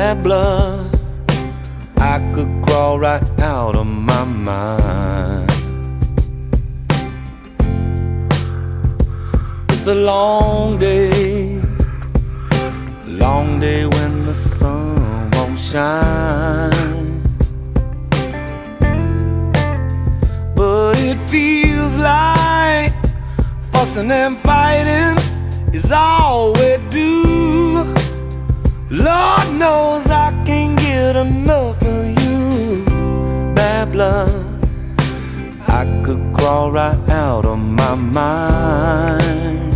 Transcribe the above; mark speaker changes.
Speaker 1: bad blood, I could crawl right out of my mind. It's a long day when the sun won't shine, but it feels like fussing and fighting is all we do. Lord knows I can't get enough of you. Bad blood, I could crawl right out of my mind.